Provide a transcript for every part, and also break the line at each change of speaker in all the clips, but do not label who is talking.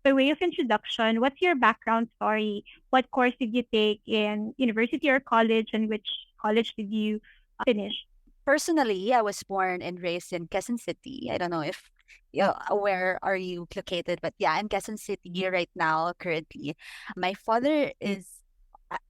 by way of introduction, what's your background story? What course did you take in university or college, and which college did you finish?
Personally, I was born and raised in Quezon City. I don't know if where are you located, but yeah, I'm Quezon City right now currently. My father is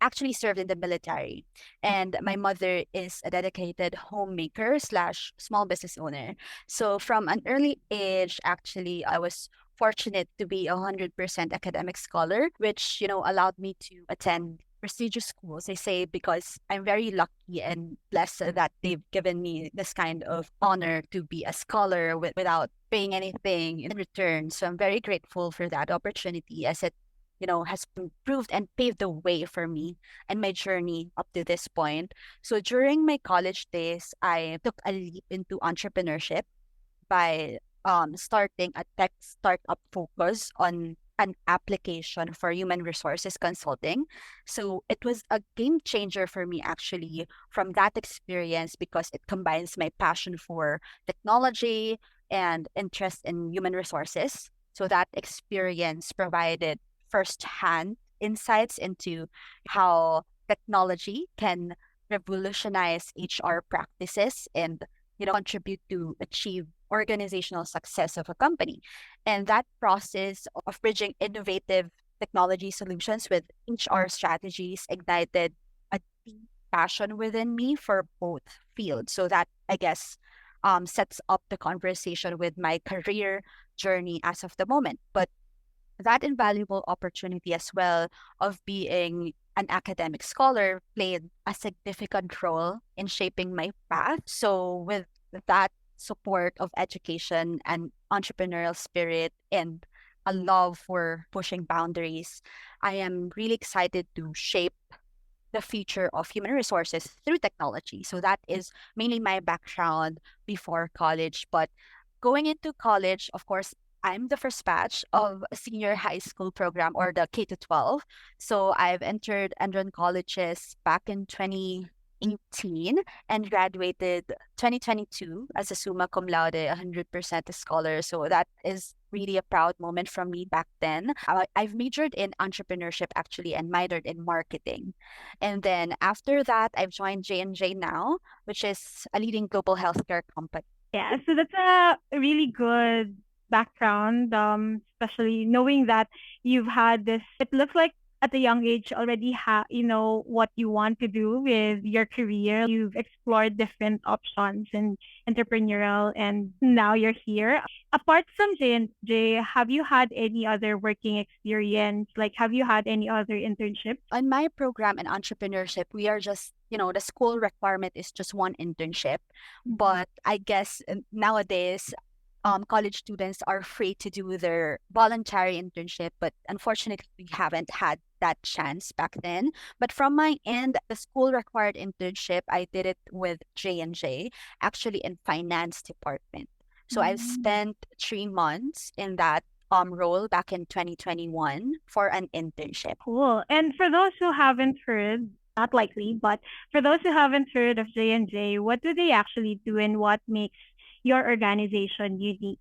actually served in the military, and my mother is a dedicated homemaker slash small business owner. So from an early age, actually, I was fortunate to be 100% academic scholar, which allowed me to attend prestigious schools. I say because I'm very lucky and blessed that they've given me this kind of honor to be a scholar without paying anything in return. So I'm very grateful for that opportunity, as it has improved and paved the way for me and my journey up to this point. So during my college days, I took a leap into entrepreneurship by starting a tech startup focus on an application for human resources consulting. So it was a game changer for me actually from that experience, because it combines my passion for technology and interest in human resources. So that experience provided firsthand insights into how technology can revolutionize HR practices and contribute to achieve organizational success of a company. And that process of bridging innovative technology solutions with HR strategies ignited a deep passion within me for both fields. So that, I guess, sets up the conversation with my career journey as of the moment. But that invaluable opportunity as well of being an academic scholar played a significant role in shaping my path. So with that support of education and entrepreneurial spirit and a love for pushing boundaries, I am really excited to shape the future of human resources through technology. So that is mainly my background before college. But going into college, of course, I'm the first batch of a senior high school program, or the K to 12. So I've entered Enron colleges back in 2018 and graduated 2022 as a summa cum laude, 100% a scholar. So that is really a proud moment from me back then. I've majored in entrepreneurship actually and minored in marketing. And then after that, I've joined J&J now, which is a leading global healthcare company.
Yeah, so that's a really good background, especially knowing that you've had this. It looks like at a young age already you know what you want to do with your career. You've explored different options and entrepreneurial, and now you're here. Apart from J&J, have you had any other working experience? Like, have you had any other internships?
On my program in entrepreneurship, we are just, the school requirement is just one internship. But I guess nowadays, college students are free to do their voluntary internship, but unfortunately, we haven't had that chance back then. But from my end, the school required internship, I did it with J&J, actually in finance department. So I've
Mm.
spent 3 months in that role back in 2021 for an internship.
Cool. And for those who haven't heard, not likely, but for those who haven't heard of J&J, what do they actually do and what makes your organization unique?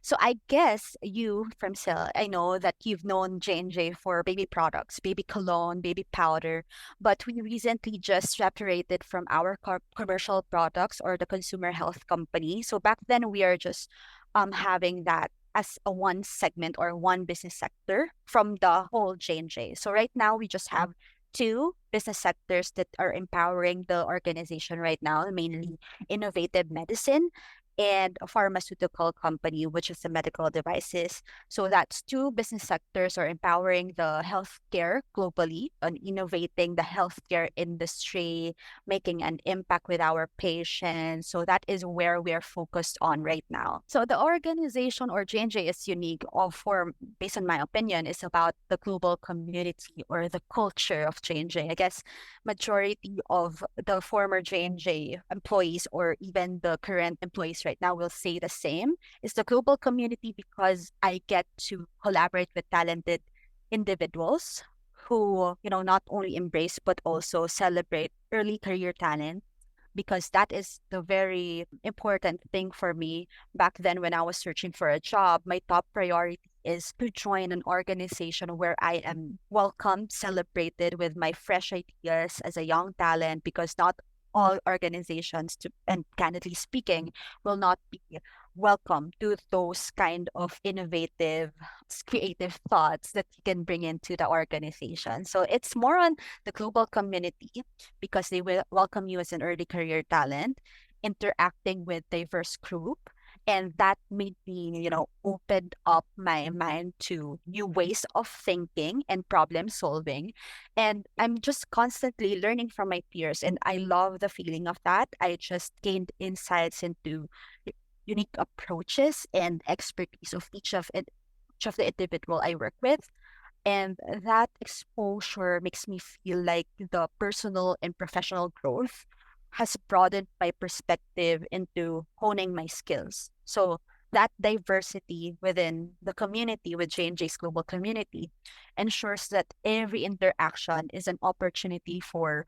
So I guess you from Sil, I know that you've known J&J for baby products, baby cologne, baby powder, but we recently just separated from our commercial products or the consumer health company. So back then we are just having that as a one segment or one business sector from the whole J&J. So right now we just have two business sectors that are empowering the organization right now, mainly innovative medicine and a pharmaceutical company, which is the medical devices. So that's two business sectors are empowering the healthcare globally and innovating the healthcare industry, making an impact with our patients. So that is where we are focused on right now. So the organization or J&J is unique of for, based on my opinion, is about the global community or the culture of J&J. I guess majority of the former J&J employees or even the current employees right now will say the same. It's the global community because I get to collaborate with talented individuals who, not only embrace but also celebrate early career talent, because that is the very important thing for me back then when I was searching for a job. My top priority is to join an organization where I am welcomed, celebrated with my fresh ideas as a young talent, because not all organizations, and candidly speaking, will not be welcome to those kind of innovative, creative thoughts that you can bring into the organization. So it's more on the global community, because they will welcome you as an early career talent, interacting with diverse group. And that made me, opened up my mind to new ways of thinking and problem solving. And I'm just constantly learning from my peers. And I love the feeling of that. I just gained insights into unique approaches and expertise of each of the individual I work with. And that exposure makes me feel like the personal and professional growth has broadened my perspective into honing my skills. So that diversity within the community, with J&J's global community, ensures that every interaction is an opportunity for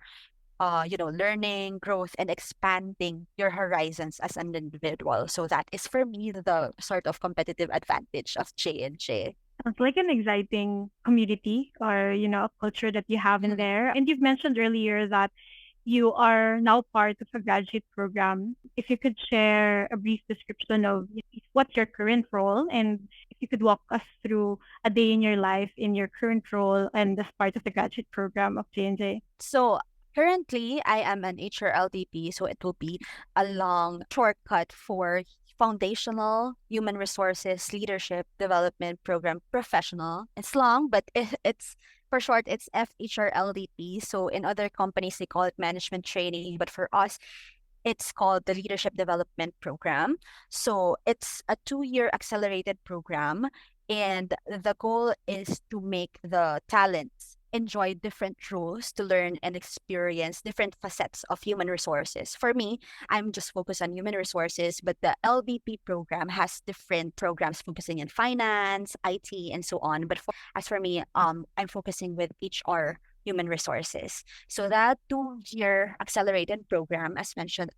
learning, growth, and expanding your horizons as an individual. So that is for me the sort of competitive advantage of J&J.
Sounds like an exciting community or, a culture that you have in there. And you've mentioned earlier that you are now part of a graduate program. If you could share a brief description of what's your current role, and if you could walk us through a day in your life in your current role and as part of the graduate program of J&J.
So currently, I am an HRLDP, so it will be a long shortcut for Foundational Human Resources Leadership Development Program Professional. It's long, but it's for short, it's FHRLDP. So in other companies, they call it management training, but for us, it's called the Leadership Development Program. So it's a 2-year accelerated program, and the goal is to make the talents enjoy different roles, to learn and experience different facets of human resources. For me, I'm just focused on human resources, but the LDP program has different programs focusing in finance, IT, and so on. But as for me, I'm focusing with HR, human resources. So that 2-year accelerated program, as mentioned,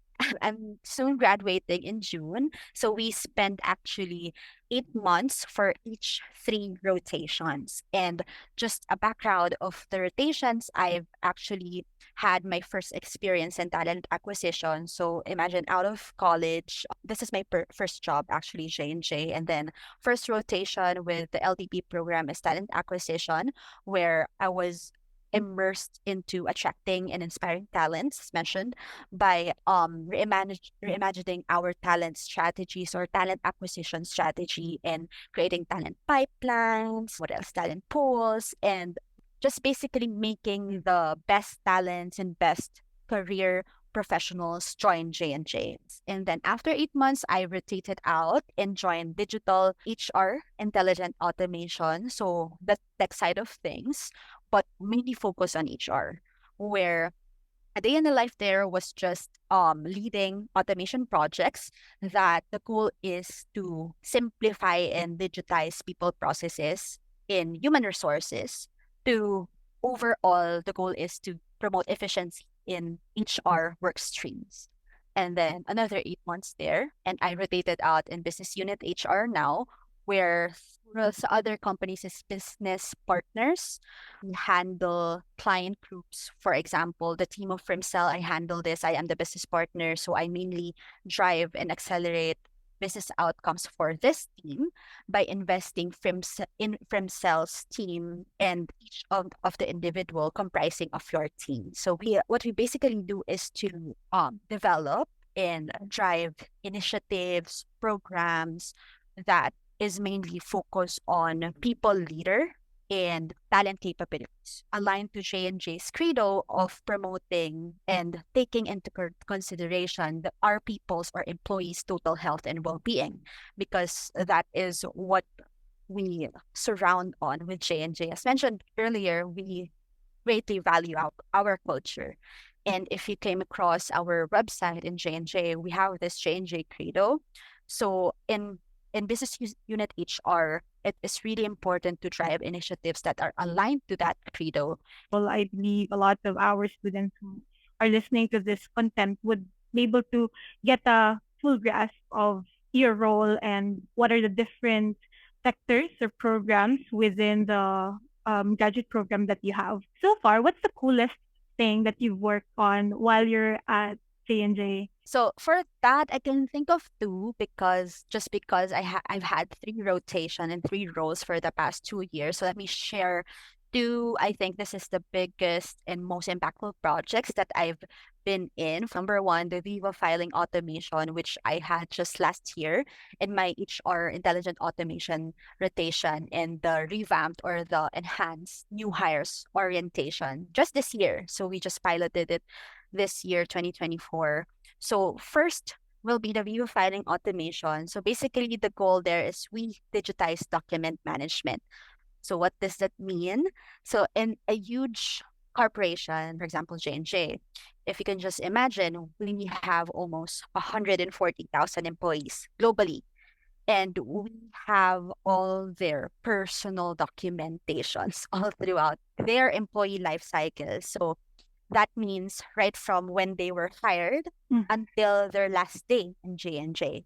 I'm soon graduating in June. So we spend actually 8 months for each 3 rotations. And just a background of the rotations, I've actually had my first experience in talent acquisition. So imagine, out of college, this is my first job, actually, J&J. And then first rotation with the LDP program is talent acquisition, where I was immersed into attracting and inspiring talents, as mentioned, by reimagining our talent strategies or talent acquisition strategy, and creating talent pipelines, what else, talent pools, and just basically making the best talents and best career professionals join J&J. And then after 8 months, I rotated out and joined digital HR, intelligent automation. So the tech side of things, but mainly focus on HR, where a day in the life there was just leading automation projects, that the goal is to simplify and digitize people processes in human resources. To overall, the goal is to promote efficiency in HR work streams. And then another 8 months there, and I rotated out in business unit HR now, where sa other companies is business partners. We handle client groups. For example, the team of Frimcell, I handle this. I am the business partner, so I mainly drive and accelerate business outcomes for this team by investing in Frimcell's team and each of the individual comprising of your team. So what we basically do is to develop and drive initiatives, programs that is mainly focused on people leader and talent capabilities, aligned to J&J's credo of promoting and taking into consideration our people's or employees' total health and well-being, because that is what we surround on with J&J. As mentioned earlier, we greatly value our culture. And if you came across our website in J&J, we have this J&J credo. So in business unit HR, it is really important to drive initiatives that are aligned to that credo.
Well, I believe a lot of our students who are listening to this content would be able to get a full grasp of your role and what are the different sectors or programs within the graduate program that you have. So far, what's the coolest thing that you've worked on while you're at J&J?
So for that, I can think of two because I've had three rotation and three roles for the past 2 years. So let me share two. I think this is the biggest and most impactful projects that I've been in. Number one, the Viva filing automation, which I had just last year in my HR intelligent automation rotation, and the revamped or the enhanced new hires orientation just this year. So we just piloted it this year, 2024. So first will be the view filing automation. So basically the goal there is we digitize document management. So what does that mean? So in a huge corporation, for example, J&J, if you can just imagine, we have almost 140,000 employees globally. And we have all their personal documentations all throughout their employee life cycle. So that means right from when they were hired until their last day in J&J.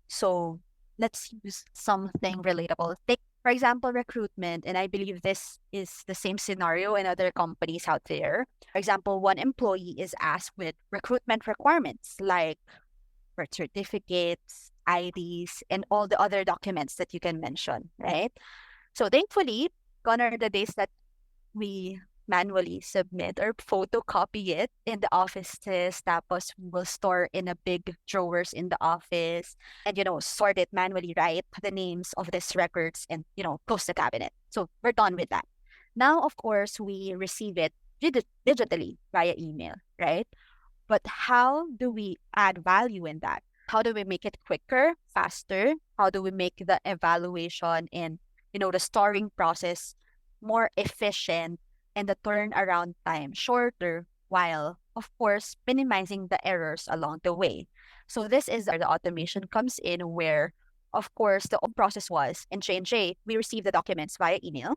So let's use something relatable. Take, for example, recruitment. And I believe this is the same scenario in other companies out there. For example, one employee is asked with recruitment requirements like birth certificates, IDs, and all the other documents that you can mention, right? So thankfully, gone are the days that we manually submit or photocopy it in the offices. Tapos we will store in a big drawers in the office and, sort it manually, write the names of these records and, close the cabinet. So we're done with that. Now, of course, we receive it digitally via email, right? But how do we add value in that? How do we make it quicker, faster? How do we make the evaluation and, the storing process more efficient and the turnaround time shorter while, of course, minimizing the errors along the way? So this is where the automation comes in where, of course, the old process was in J&J, we receive the documents via email.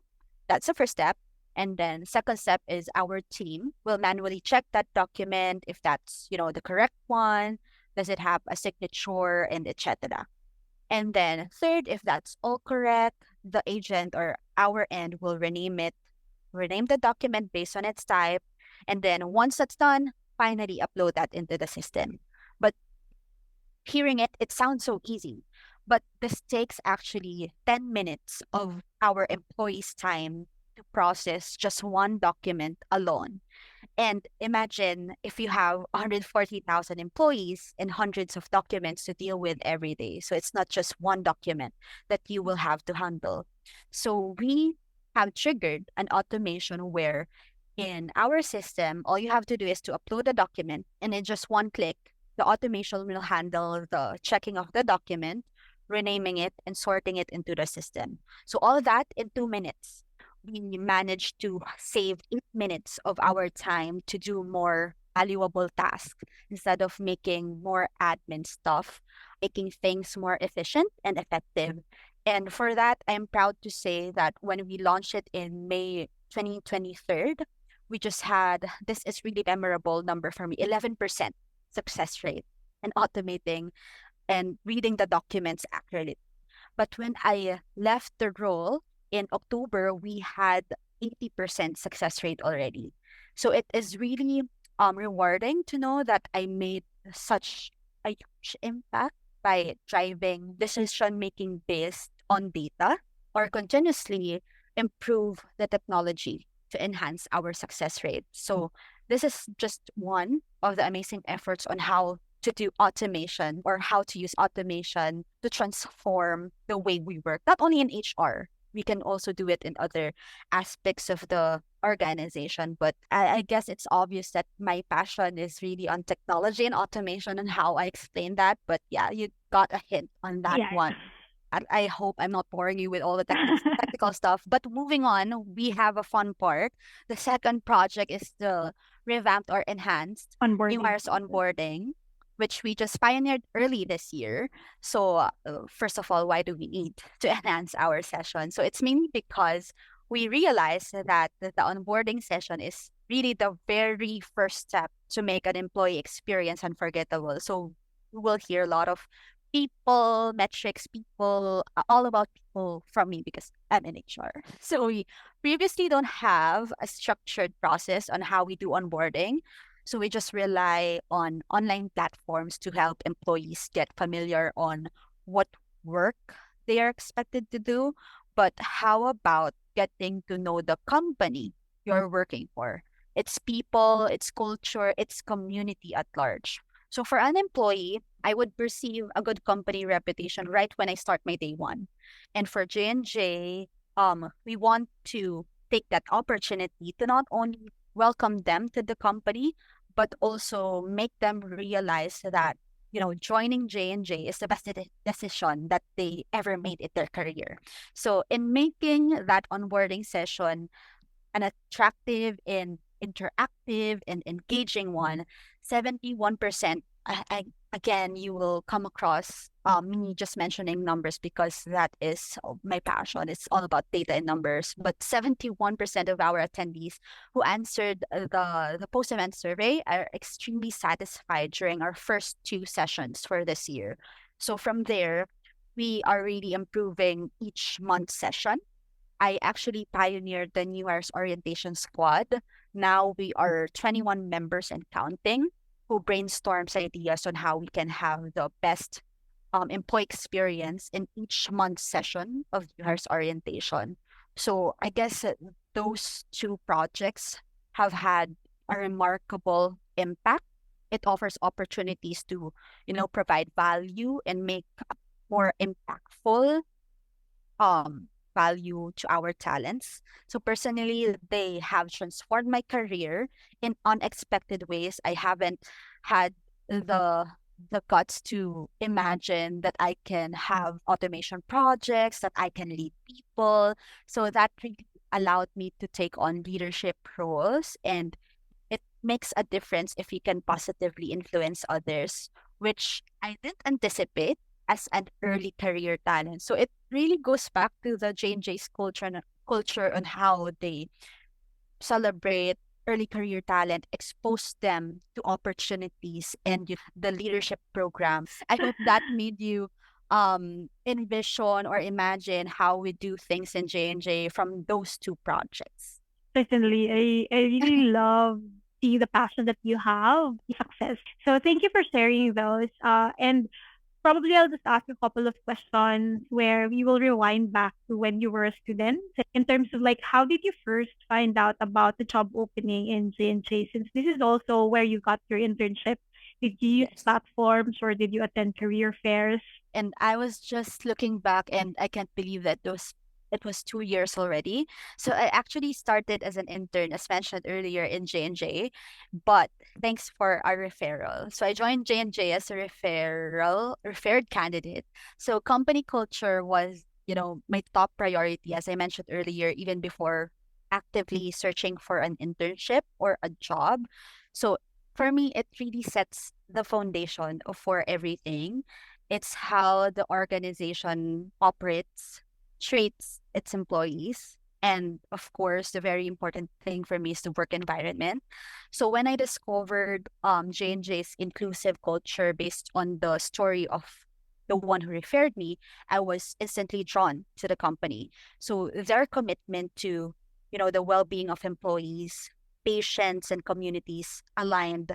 That's the first step. And then second step is our team will manually check that document if that's, the correct one. Does it have a signature and etc. And then third, if that's all correct, the agent or our end will rename the document based on its type. And then once that's done, finally upload that into the system. But hearing it, it sounds so easy. But this takes actually 10 minutes of our employees' time to process just one document alone. And imagine if you have 140,000 employees and hundreds of documents to deal with every day. So it's not just one document that you will have to handle. So we have triggered an automation where in our system, all you have to do is to upload a document and in just one click, the automation will handle the checking of the document, renaming it, and sorting it into the system. So all that in 2 minutes. We managed to save 8 minutes of our time to do more valuable tasks instead of making more admin stuff, making things more efficient and effective. And for that, I'm proud to say that when we launched it in May 2023, we just had this is really memorable number for me 11% success rate and automating and reading the documents accurately. But when I left the role in October, we had 80% success rate already. So it is really rewarding to know that I made such a huge impact by driving decision making based on data or continuously improve the technology to enhance our success rate. So this is just one of the amazing efforts on how to do automation or how to use automation to transform the way we work, not only in HR. We can also do it in other aspects of the organization. But I guess it's obvious that my passion is really on technology and automation and how I explain that. But yeah, you got a hint on that
Yes.
one. I hope I'm not boring you with all the technical stuff. But moving on, we have a fun part. The second project is the revamped or enhanced new
Onboarding.
hires onboarding, which we just pioneered early this year. So, first of all, why do we need to enhance our session? So, it's mainly because we realize that the onboarding session is really the very first step to make an employee experience unforgettable. So, we will hear a lot of people, metrics, people, all about people from me because I'm in HR. So we previously don't have a structured process on how we do onboarding. So we just rely on online platforms to help employees get familiar on what work they are expected to do. But how about getting to know the company you're working for? Its people, its culture, its community at large. So for an employee, I would perceive a good company reputation right when I start my day one. And for J&J, we want to take that opportunity to not only welcome them to the company, but also make them realize that, joining J&J is the best decision that they ever made in their career. So in making that onboarding session an attractive and interactive and engaging one, 71%. Again, you will come across me just mentioning numbers because that is my passion. It's all about data and numbers. But 71% of our attendees who answered the post-event survey are extremely satisfied during our first two sessions for this year. So from there, we are really improving each month session. I actually pioneered the New Hires Orientation Squad. Now we are 21 members and counting who brainstorms ideas on how we can have the best employee experience in each month's session of New Hires Orientation. So I guess those two projects have had a remarkable impact. It offers opportunities to, provide value and make more impactful value to our talents. So personally, they have transformed my career in unexpected ways. I haven't had the guts to imagine that I can have automation projects, that I can lead people. So that really allowed me to take on leadership roles, and it makes a difference if you can positively influence others, which I didn't anticipate as an early career talent. So it really goes back to the J&J's culture on how they celebrate early career talent, expose them to opportunities and the leadership program. I hope that made you envision or imagine how we do things in J&J from those two projects.
Certainly, I really love seeing the passion that you have, success. So thank you for sharing those. And probably I'll just ask a couple of questions where we will rewind back to when you were a student in terms of like how did you first find out about the job opening in J&J, since this is also where you got your internship. Did you use
Yes.
platforms or did you attend career fairs?
And I was just looking back and I can't believe that it was 2 years already. So I actually started as an intern, as mentioned earlier, in J&J, but thanks for our referral. So I joined J&J as a referred candidate. So company culture was, my top priority, as I mentioned earlier, even before actively searching for an internship or a job. So for me, it really sets the foundation for everything. It's how the organization operates, treats its employees. And of course, the very important thing for me is the work environment. So when I discovered J&J's inclusive culture based on the story of the one who referred me, I was instantly drawn to the company. So their commitment to, the well-being of employees, patients, and communities aligned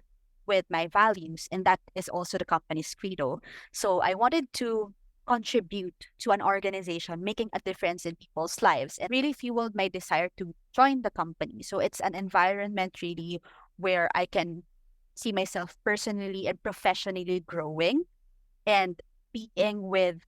with my values. And that is also the company's credo. So I wanted to contribute to an organization making a difference in people's lives and really fueled my desire to join the company. So it's an environment really where I can see myself personally and professionally growing and being with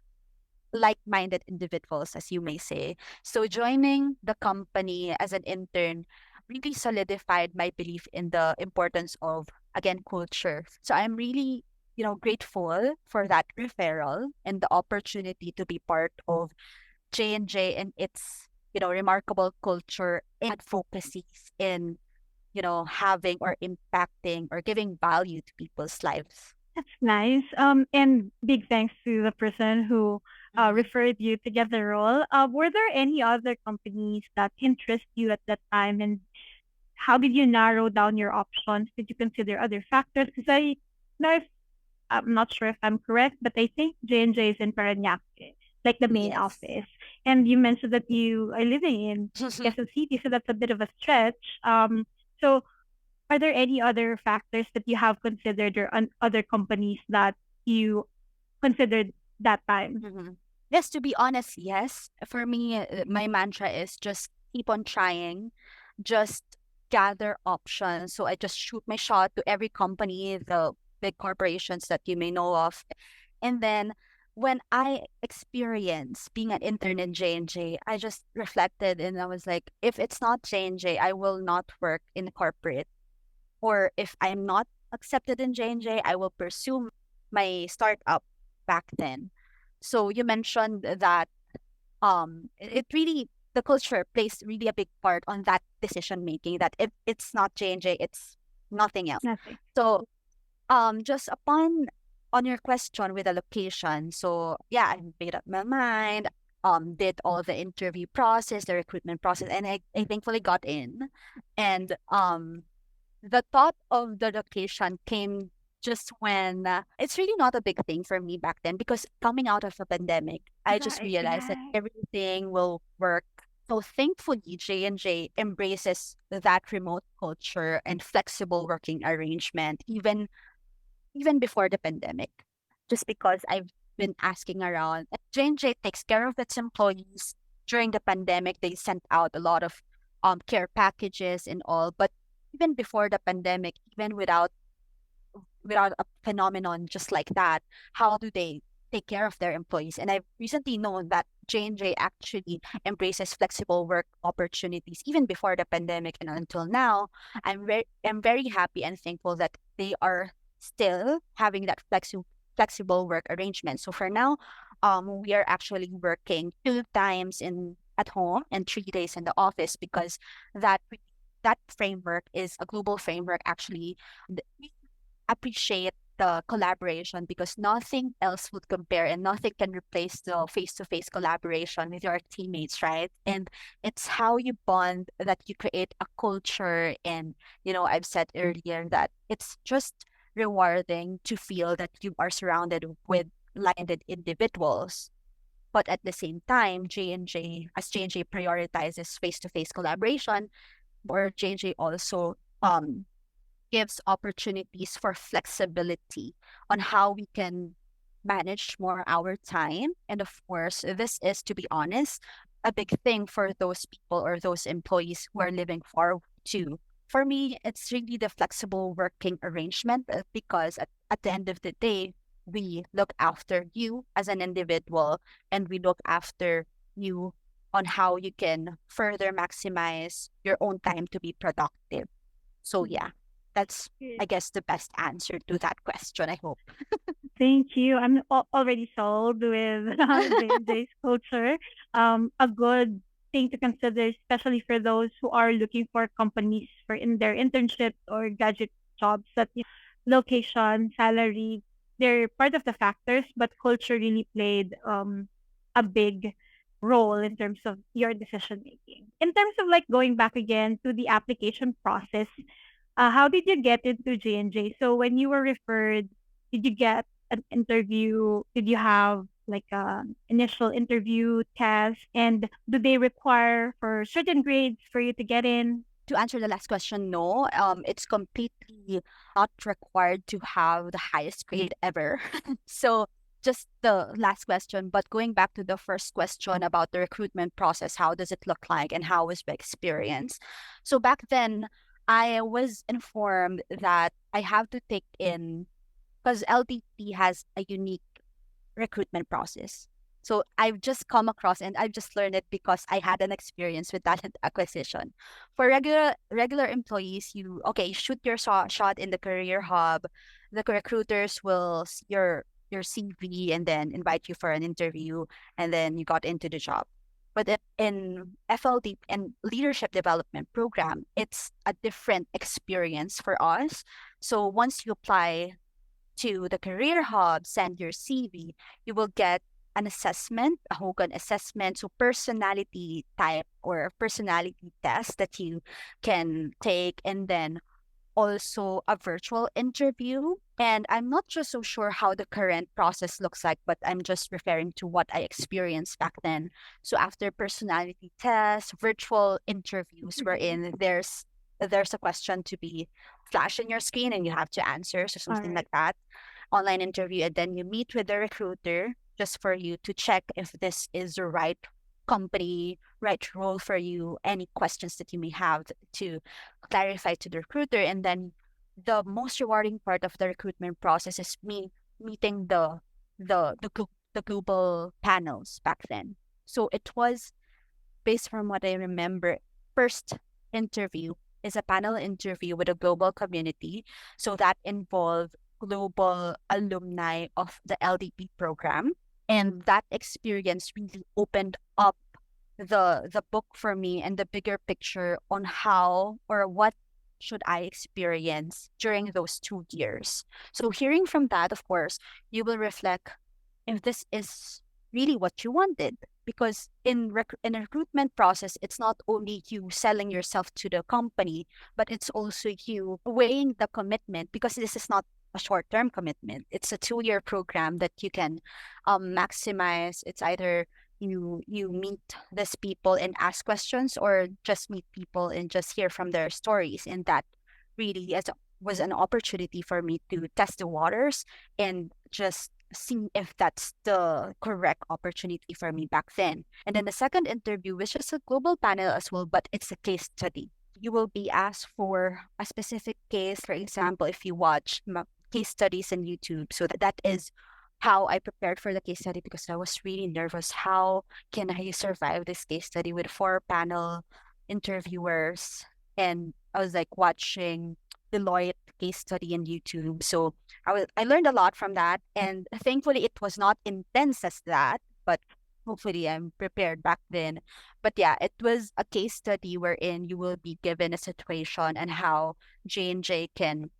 like-minded individuals, as you may say. So joining the company as an intern really solidified my belief in the importance of, again, culture. So I'm really, grateful for that referral and the opportunity to be part of J&J and its, remarkable culture and focuses in, having or impacting or giving value to people's lives.
That's nice. And big thanks to the person who
Mhm.
referred you to get the role. Were there any other companies that interest you at that time, and how did you narrow down your options? Did you consider other factors? Because I know I'm not sure if I'm correct, but I think J&J is in Parañaque, like the main
Yes.
office. And you mentioned that you are living in Quezon City, so that's a bit of a stretch. So are there any other factors that you have considered or other companies that you considered that time?
Mhm. Yes, to be honest, yes. For me, my mantra is just keep on trying, just gather options. So I just shoot my shot to every company, the big corporations that you may know of. And then when I experienced being an intern in J&J, I just reflected and I was like, if it's not J&J, I will not work in corporate. Or if I'm not accepted in J&J, I will pursue my startup back then. So you mentioned that it really, the culture plays really a big part on that decision making, that if it's not J&J, it's nothing else.
Nothing.
So just upon on your question with the location, so yeah, I made up my mind, did all the interview process, the recruitment process, and I thankfully got in. And the thought of the location came just when it's really not a big thing for me back then, because coming out of a pandemic, I just
Right,
realized that
right.
everything will work. So thankfully, J&J embraces that remote culture and flexible working arrangement, even before the pandemic. Just because I've been asking around, J&J takes care of its employees. During the pandemic, they sent out a lot of care packages and all. But even before the pandemic, even without a phenomenon just like that, how do they take care of their employees? And I've recently known that J&J actually embraces flexible work opportunities even before the pandemic and until now. I'm very happy and thankful that they are still having that flexible work arrangement. So for now, we are actually working 2 times in at home and 3 days in the office, because that that framework is a global framework. Actually, appreciate the collaboration, because nothing else would compare and nothing can replace the face-to-face collaboration with your teammates, right? And it's how you bond that you create a culture. And I've said earlier that it's just rewarding to feel that you are surrounded with like-minded individuals. But at the same time, J&J prioritizes face-to-face collaboration, or J&J also gives opportunities for flexibility on how we can manage more our time. And of course, this is, to be honest, a big thing for those people or those employees who are living far too. For me, it's really the flexible working arrangement, because at the end of the day, we look after you as an individual, and we look after you on how you can further maximize your own time to be productive. So yeah, that's, I guess, the best answer to that question, I hope.
Thank you. I'm already sold with J&J's culture. A good thing to consider, especially for those who are looking for companies for in their internships or graduate jobs, that location, salary, they're part of the factors, but culture really played a big role in terms of your decision making. In terms of like going back again to the application process, how did you get into J&J? So when you were referred, did you get an interview? Did you have like a initial interview test? And do they require for certain grades for you to get in?
To answer the last question, no. It's completely not required to have the highest grade ever. So just the last question, but going back to the first question about the recruitment process, how does it look like and how was my experience? So back then, I was informed that I have to take in, because LDP has a unique recruitment process. So I've just come across and I've just learned it because I had an experience with talent acquisition. For regular employees, you shoot your shot in the career hub. The recruiters will see your CV and then invite you for an interview, and then you got into the job. But in FLD and leadership development program, it's a different experience for us. So once you apply to the career hub, send your CV, you will get an assessment, a Hogan assessment, so personality type or personality test that you can take. And then also a virtual interview. And I'm not just so sure how the current process looks like, but I'm just referring to what I experienced back then. So after personality tests, virtual interviews wherein there's a question to be flashed in your screen and you have to answer, so
All
something
right.
like that. Online interview, and then you meet with the recruiter just for you to check if this is the right company, right role for you, any questions that you may have to clarify to the recruiter. And then the most rewarding part of the recruitment process is me meeting the global panels back then. So it was, based from what I remember, first interview is a panel interview with a global community. So that involved global alumni of the LDP program. And that experience really opened up the book for me and the bigger picture on how or what should I experience during those 2 years. So hearing from that, of course, you will reflect if this is really what you wanted. Because in a recruitment process, it's not only you selling yourself to the company, but it's also you weighing the commitment, because this is not a short-term commitment. It's a 2-year program that you can maximize. It's either you meet these people and ask questions, or just meet people and just hear from their stories. And that really was an opportunity for me to test the waters and just see if that's the correct opportunity for me back then. And then the second interview, which is a global panel as well, but it's a case study. You will be asked for a specific case. For example, if you watch case studies on YouTube, so that is how I prepared for the case study, because I was really nervous. How can I survive this case study with 4 panel interviewers? And I was like watching Deloitte case study on YouTube. So I learned a lot from that, and thankfully it was not intense as that, but hopefully I'm prepared back then. But yeah, it was a case study wherein you will be given a situation and how J&J can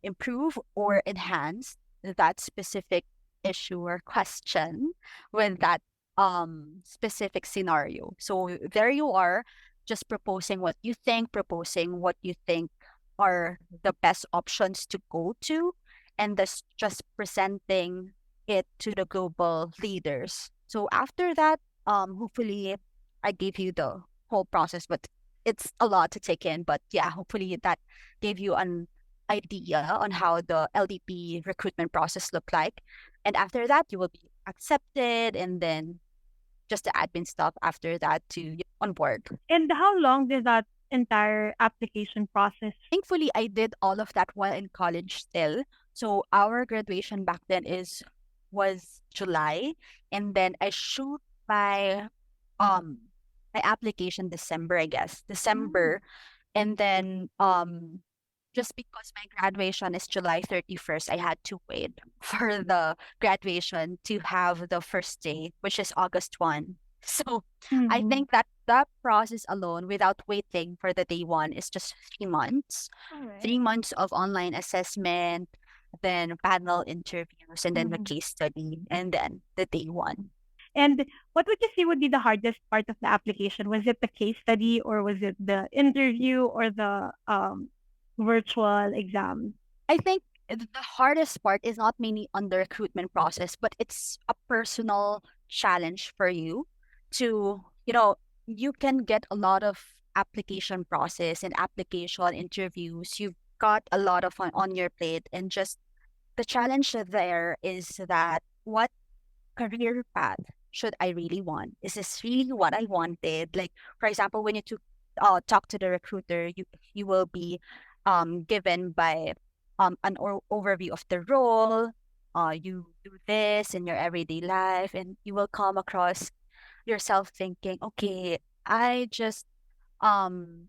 improve or enhance that specific issue or question with that specific scenario. So there you are, just proposing what you think are the best options to go to, and this just presenting it to the global leaders. So after that, hopefully I gave you the whole process, but it's a lot to take in. But yeah, hopefully that gave you an idea on how the LDP recruitment process looked like. And after that, you will be accepted, and then just the admin stuff after that to on board.
And how long did that entire application process?
Thankfully, I did all of that while in college still. So our graduation back then was July, and then I shoot my um my application December, I guess.
Mm.
December. And then just because my graduation is July 31st, I had to wait for the graduation to have the first day, which is August 1. So I
Mm-hmm.
think that that process alone, without waiting for the day one, is just 3 months.
All
Three
right.
months of online assessment, then panel interviews, and then the
Mm-hmm.
case study, and then the day one.
And what would you say would be the hardest part of the application? Was it the case study, or was it the interview, or the virtual exam?
I think the hardest part is not mainly on the recruitment process, but it's a personal challenge for you to, you can get a lot of application process and application interviews. You've got a lot of on your plate, and just the challenge there is that what career path should I really want? Is this really what I wanted? Like, for example, when you talk to the recruiter, you will be given by an overview of the role. You do this in your everyday life, and you will come across yourself thinking, okay, I just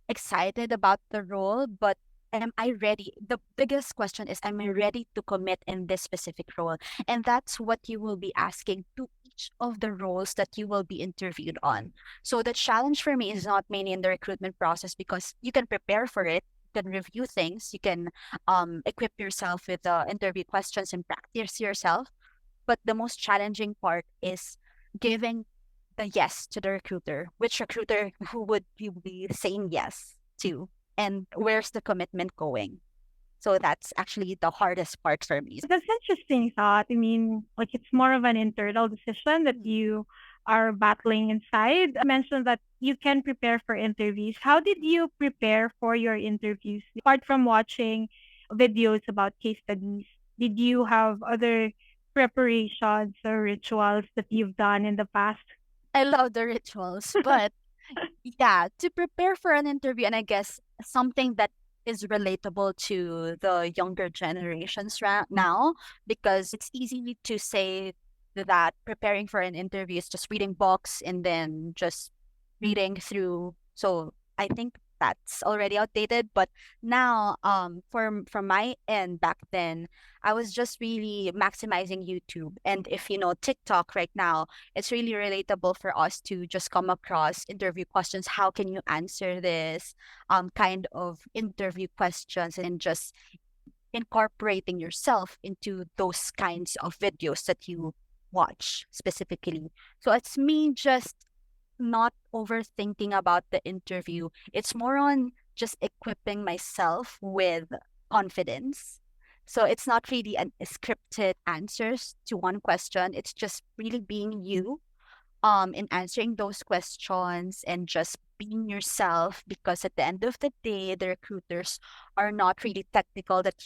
excited about the role, but am I ready? The biggest question is, am I ready to commit in this specific role? And that's what you will be asking to each of the roles that you will be interviewed on. So the challenge for me is not mainly in the recruitment process, because you can prepare for it, you can review things, you can equip yourself with the interview questions and practice yourself. But the most challenging part is giving the yes to the recruiter. Which recruiter who would you be saying yes to? And where's the commitment going? So that's actually the hardest part for me.
That's interesting thought. I mean, like it's more of an internal decision that you are battling inside. You mentioned that you can prepare for interviews. How did you prepare for your interviews? Apart from watching videos about case studies, did you have other preparations or rituals that you've done in the past?
I love the rituals, but yeah, to prepare for an interview, and I guess something that is relatable to the younger generations now, because it's easy to say that preparing for an interview is just reading books and then just reading through. So I think that's already outdated. But now, from my end back then, I was just really maximizing YouTube. And if you know TikTok right now, it's really relatable for us to just come across interview questions. How can you answer this kind of interview questions, and just incorporating yourself into those kinds of videos that you watch specifically. So it's me just not overthinking about the interview. It's more on just equipping myself with confidence. So it's not really an scripted answers to one question. It's just really being you in answering those questions and just being yourself, because at the end of the day the recruiters are not really technical that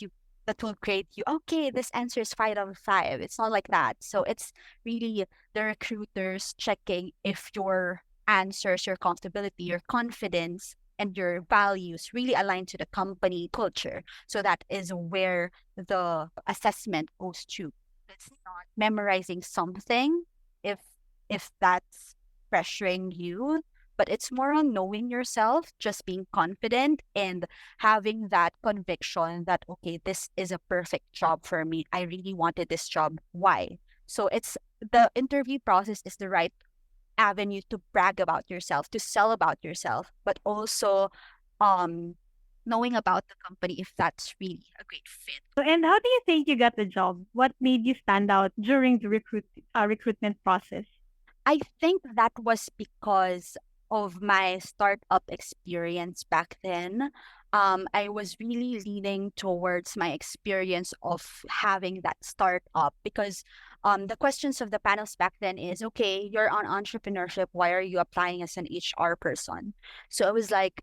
will grade you, okay, this answer is 5 out of 5. It's not like that. So it's really the recruiters checking if your answers, your comfortability, your confidence, and your values really align to the company culture. So that is where the assessment goes to. It's not memorizing something if that's pressuring you, but it's more on knowing yourself, just being confident and having that conviction that, okay, this is a perfect job for me. I really wanted this job. Why? So it's the interview process is the right avenue to brag about yourself, to sell about yourself, but also um knowing about the company if that's really a great fit.
And how do you think you got the job? What made you stand out during the recruitment process?
I think that was because of my startup experience back then. I was really leaning towards my experience of having that startup, because the questions of the panels back then is, okay, you're on entrepreneurship. Why are you applying as an HR person? So I was like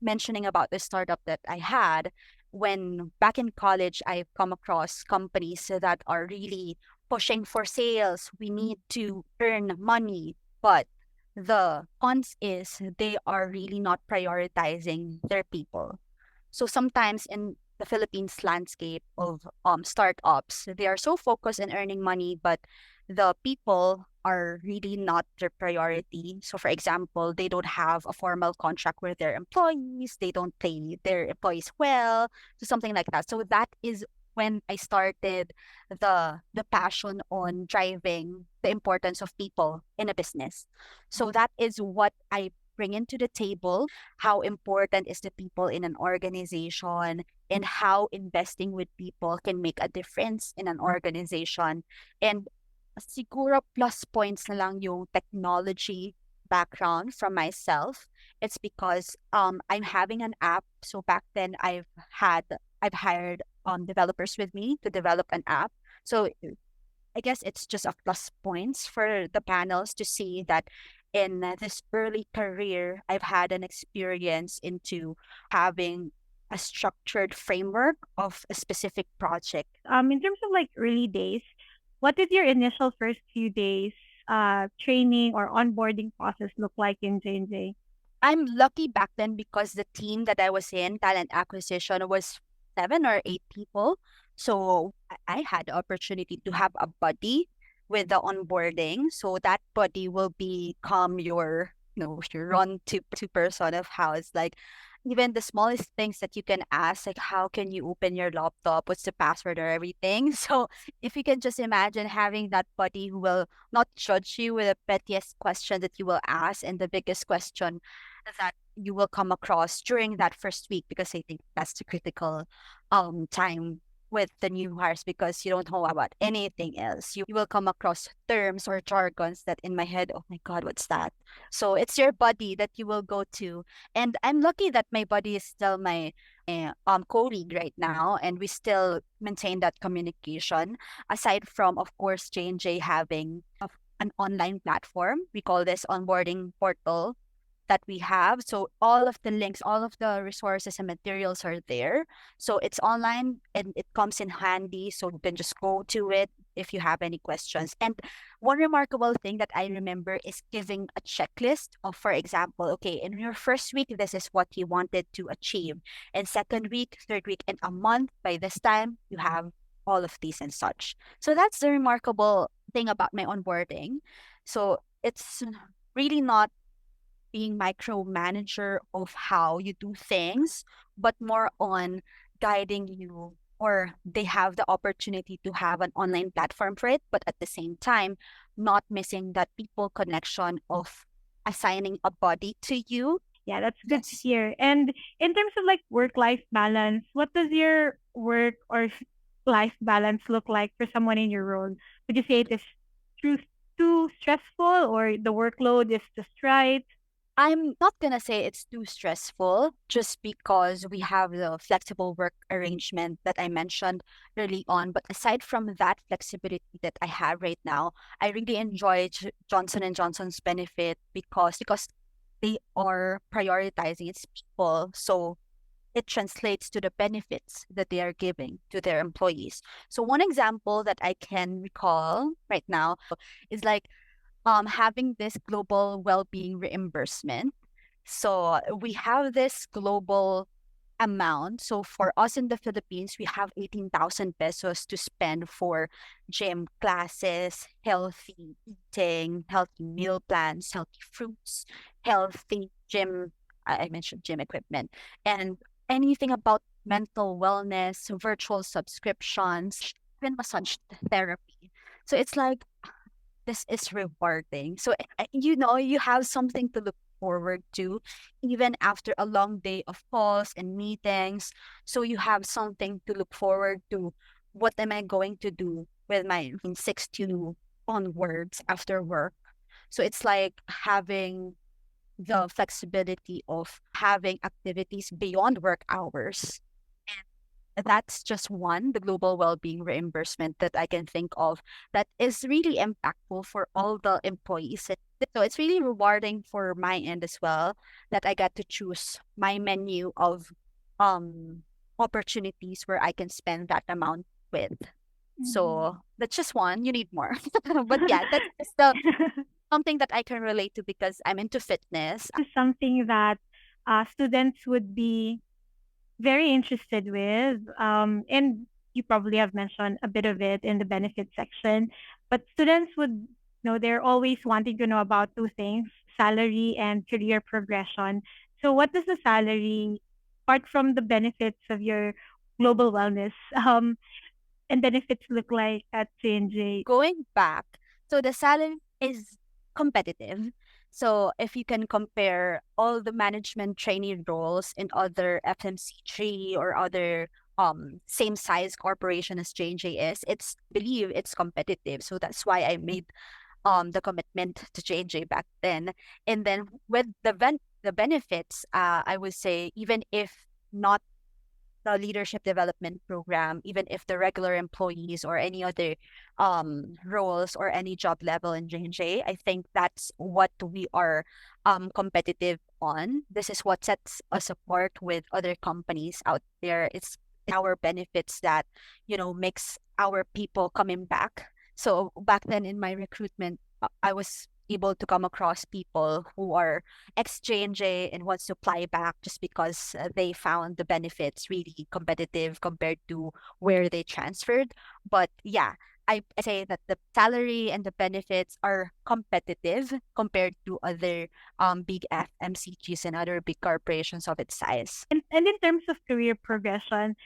mentioning about the startup that I had when back in college. I've come across companies that are really pushing for sales. We need to earn money. But the cons is they are really not prioritizing their people. So sometimes in the Philippines landscape of startups, they are so focused on earning money, but the people are really not their priority. So for example, they don't have a formal contract with their employees, they don't pay their employees well, so something like that. So that is when I started the passion on driving the importance of people in a business. So that is what I bring into the table, how important is the people in an organization, and how investing with people can make a difference in an organization. And siguro plus points na lang yung technology background from myself. It's because I'm having an app. So back then I've hired developers with me to develop an app. So I guess it's just a plus points for the panels to see that in this early career, I've had an experience into having a structured framework of a specific project.
In terms of like early days, what did your initial first few days training or onboarding process look like in J&J?
I'm lucky back then because the team that I was in, talent acquisition, was 7 or 8 people. So I had the opportunity to have a buddy with the onboarding. So that buddy will become your, your run to person of how it's like even the smallest things that you can ask, like how can you open your laptop, what's the password or everything. So if you can just imagine having that buddy who will not judge you with the pettiest question that you will ask and the biggest question that you will come across during that first week, because I think that's the critical time with the new hires, because you don't know about anything else. You will come across terms or jargons that in my head, oh my God, what's that? So it's your buddy that you will go to. And I'm lucky that my buddy is still my colleague right now, and we still maintain that communication. Aside from, of course, J&J having an online platform, we call this onboarding portal that we have. So all of the links, all of the resources and materials are there. So it's online and it comes in handy. So you can just go to it if you have any questions. And one remarkable thing that I remember is giving a checklist of, for example, okay, in your first week, this is what you wanted to achieve. And second week, third week, and a month, by this time, you have all of these and such. So that's the remarkable thing about my onboarding. So it's really not being micromanager of how you do things, but more on guiding you, or they have the opportunity to have an online platform for it, but at the same time, not missing that people connection of assigning a body to you.
Yeah, that's good to
Yes.
hear. And in terms of like work-life balance, what does your work or life balance look like for someone in your role? Would you say it is too too stressful or the workload is just right?
I'm not gonna say it's too stressful just because we have the flexible work arrangement that I mentioned early on. But aside from that flexibility that I have right now, I really enjoy Johnson and Johnson's benefit because they are prioritizing its people. So it translates to the benefits that they are giving to their employees. So one example that I can recall right now is like having this global well-being reimbursement. So we have this global amount. So for us in the Philippines, we have 18,000 pesos to spend for gym classes, healthy eating, healthy meal plans, healthy fruits, healthy gym, I mentioned gym equipment, and anything about mental wellness, virtual subscriptions, even massage therapy. So it's like this is rewarding. So, you have something to look forward to, even after a long day of calls and meetings. So, you have something to look forward to. What am I going to do with my 6 to onwards after work? So, it's like having the flexibility of having activities beyond work hours. That's just one, the global well-being reimbursement that I can think of that is really impactful for all the employees. So it's really rewarding for my end as well that I got to choose my menu of um opportunities where I can spend that amount with.
Mhm.
So that's just one. You need more. But yeah, that's just the something that I can relate to because I'm into fitness.
This is something that students would be very interested with. And you probably have mentioned a bit of it in the benefits section, but students would know they're always wanting to know about two things, salary and career progression. So what does the salary, apart from the benefits of your global wellness, and benefits look like at J&J?
Going back, so the salary is competitive. So if you can compare all the management trainee roles in other FMCG or other same size corporation as J&J is, it's believe it's competitive. So that's why I made the commitment to J&J back then. And then with the benefits, I would say even if not the leadership development program, even if the regular employees or any other roles or any job level in J&J, I think that's what we are competitive on. This is what sets us apart with other companies out there. It's our benefits that, makes our people coming back. So back then in my recruitment, I was able to come across people who are ex-J&J and wants to apply back just because they found the benefits really competitive compared to where they transferred. But yeah, I say that the salary and the benefits are competitive compared to other big FMCGs and other big corporations of its size.
And in terms of career progression,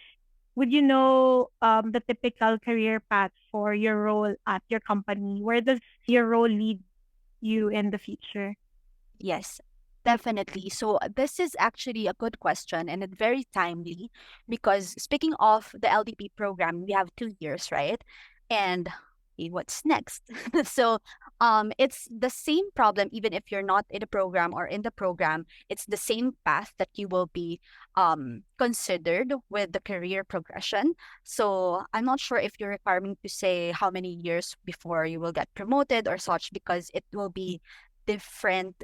would you know the typical career path for your role at your company? Where does your role lead you in the future?
Yes, definitely. So this is actually a good question and it's very timely because speaking of the LDP program, we have 2 years, right? And what's next? So It's the same problem even if you're not in the program or in the program. It's the same path that you will be considered with the career progression. So I'm not sure if you're requiring to say how many years before you will get promoted or such, because it will be different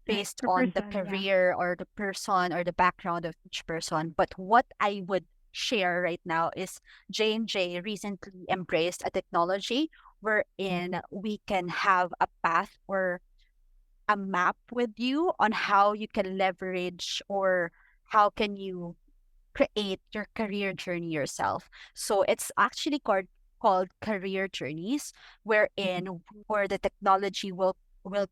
Right.
based
Per
on the
person, yeah.
career or the person or the background of each person. But what I would share right now is J&J recently embraced a technology wherein we can have a path or a map with you on how you can leverage or how can you create your career journey yourself. So it's actually called career journeys, wherein where the technology will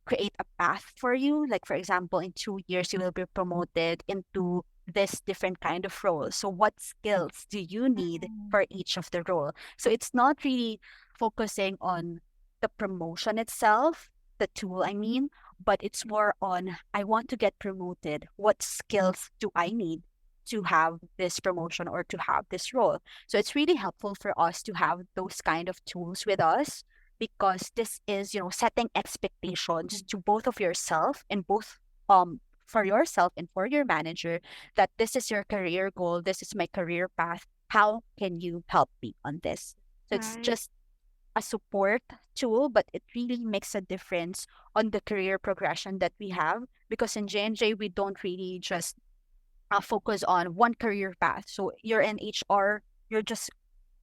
create a path for you. Like for example, in 2 years you will be promoted into this different kind of role. So what skills do you need
Mm.
for each of the role? So it's not really focusing on the promotion itself, the tool I mean, but it's more on I want to get promoted. What skills do I need to have this promotion or to have this role? So it's really helpful for us to have those kind of tools with us, because this is, setting expectations to both of yourself and both for yourself and for your manager, that this is your career goal, this is my career path. How can you help me on this? So it's
Right.
just a support tool, but it really makes a difference on the career progression that we have, because in J&J we don't really just focus on one career path. So you're in HR, you're just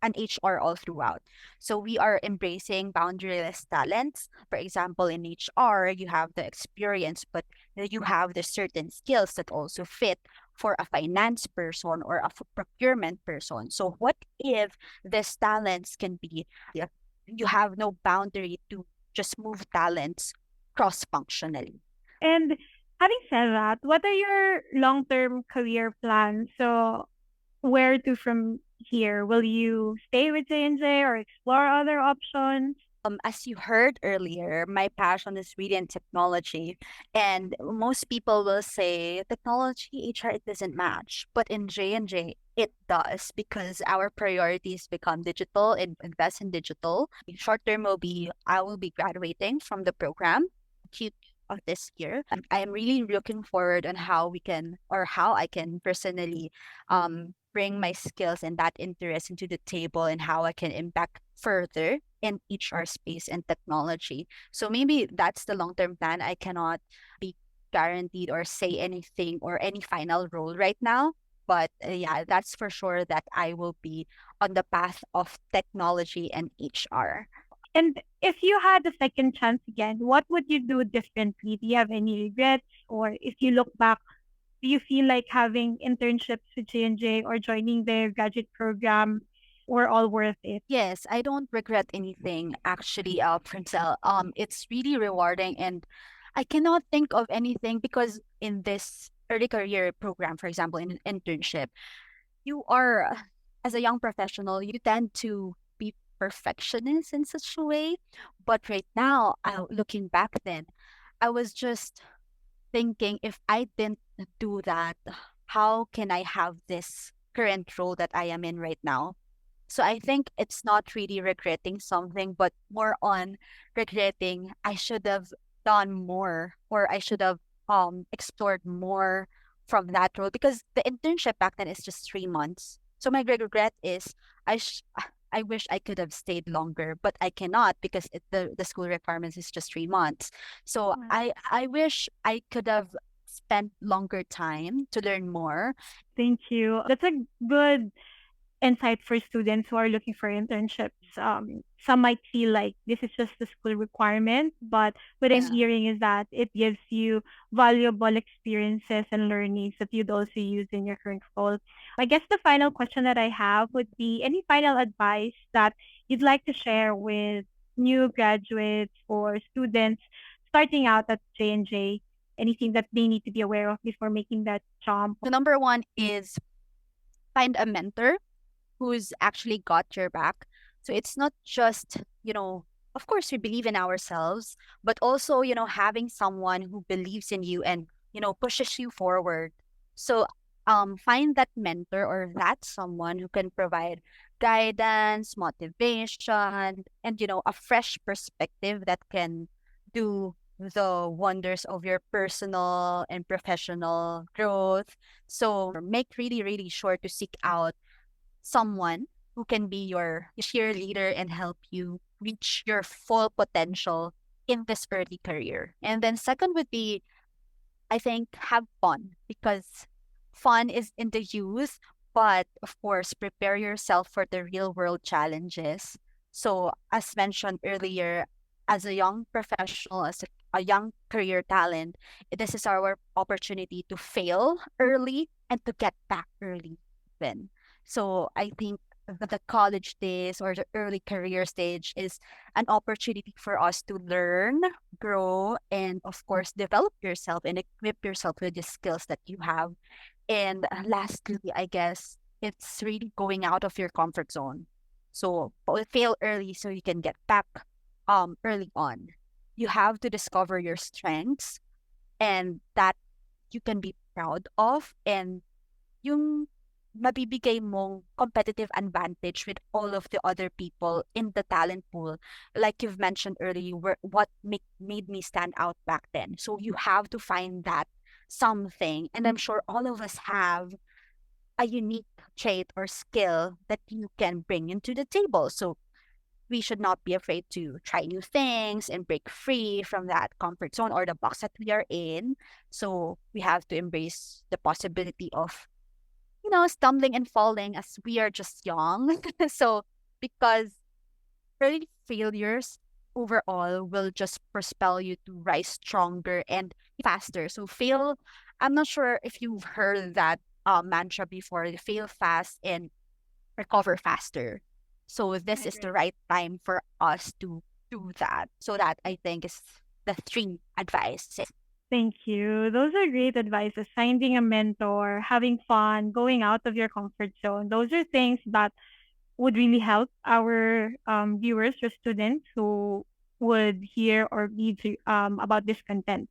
an HR all throughout. So we are embracing boundaryless talents. For example, in HR, you have the experience, but you have the certain skills that also fit for a finance person or a procurement person. So what if these talents can be, yeah, you have no boundary to just move talents cross-functionally.
And having said that, what are your long-term career plans? So where to from here? Will you stay with J&J or explore other options?
As you heard earlier, my passion is really in technology. And most people will say technology, HR, it doesn't match. But in J&J, it does, because our priorities become digital and invest in digital. Short term will be, I will be graduating from the program Q2 of this year. I am really looking forward on how we can, or how I can personally bring my skills and that interest into the table, and how I can impact further in HR space and technology. So maybe that's the long term plan. I cannot be guaranteed or say anything or any final role right now. But yeah, that's for sure that I will be on the path of technology and HR.
And if you had a second chance again, what would you do differently? Do you have any regrets? Or if you look back, do you feel like having internships with J&J or joining their graduate program were all worth it?
Yes, I don't regret anything actually, Princel. It's really rewarding, and I cannot think of anything, because in this early career program, for example, in an internship, you are, as a young professional, you tend to be perfectionist in such a way. But right now, looking back then, I was just thinking, if I didn't do that, how can I have this current role that I am in right now? So I think it's not really regretting something, but more on regretting I should have done more, or I should have explored more from that role, because the internship back then is just 3 months. So my regret is I wish I could have stayed longer, but I cannot, because the school requirements is just 3 months. So
Right.
I wish I could have spent longer time to learn more.
Thank you. That's a good insight for students who are looking for internships. Some might feel like this is just the school requirement, but what I'm
Yeah.
hearing is that it gives you valuable experiences and learnings that you'd also use in your current role. I guess the final question that I have would be any final advice that you'd like to share with new graduates or students starting out at J&J? Anything that they need to be aware of before making that jump?
The number one is find a mentor who's actually got your back. So it's not just, of course, we believe in ourselves, but also, having someone who believes in you and, pushes you forward. So find that mentor or that someone who can provide guidance, motivation, and a fresh perspective that can do the wonders of your personal and professional growth. So make really, really sure to seek out someone who can be your cheerleader and help you reach your full potential in this early career. And then second would be, I think, have fun, because fun is in the youth, but of course, prepare yourself for the real world challenges. So, as mentioned earlier, as a young professional, as a young career talent, this is our opportunity to fail early and to get back early. Then, so I think the college days or the early career stage is an opportunity for us to learn, grow, and of course, develop yourself and equip yourself with the skills that you have. And lastly, I guess it's really going out of your comfort zone. So fail early so you can get back early on. You have to discover your strengths and that you can be proud of, and yung mabibigay mong competitive advantage with all of the other people in the talent pool. Like you've mentioned earlier, what made me stand out back then. So you have to find that something. And I'm sure all of us have a unique trait or skill that you can bring into the table. So we should not be afraid to try new things and break free from that comfort zone or the box that we are in. So we have to embrace the possibility of stumbling and falling as we are just young. So, because early failures overall will just propel you to rise stronger and faster. So, I'm not sure if you've heard that mantra before, fail fast and recover faster. So, this
Right,
is the
right.
right time for us to do that. So, that I think is the three advices.
Thank you. Those are great advices. Finding a mentor, having fun, going out of your comfort zone. Those are things that would really help our viewers or students who would hear or read about this content.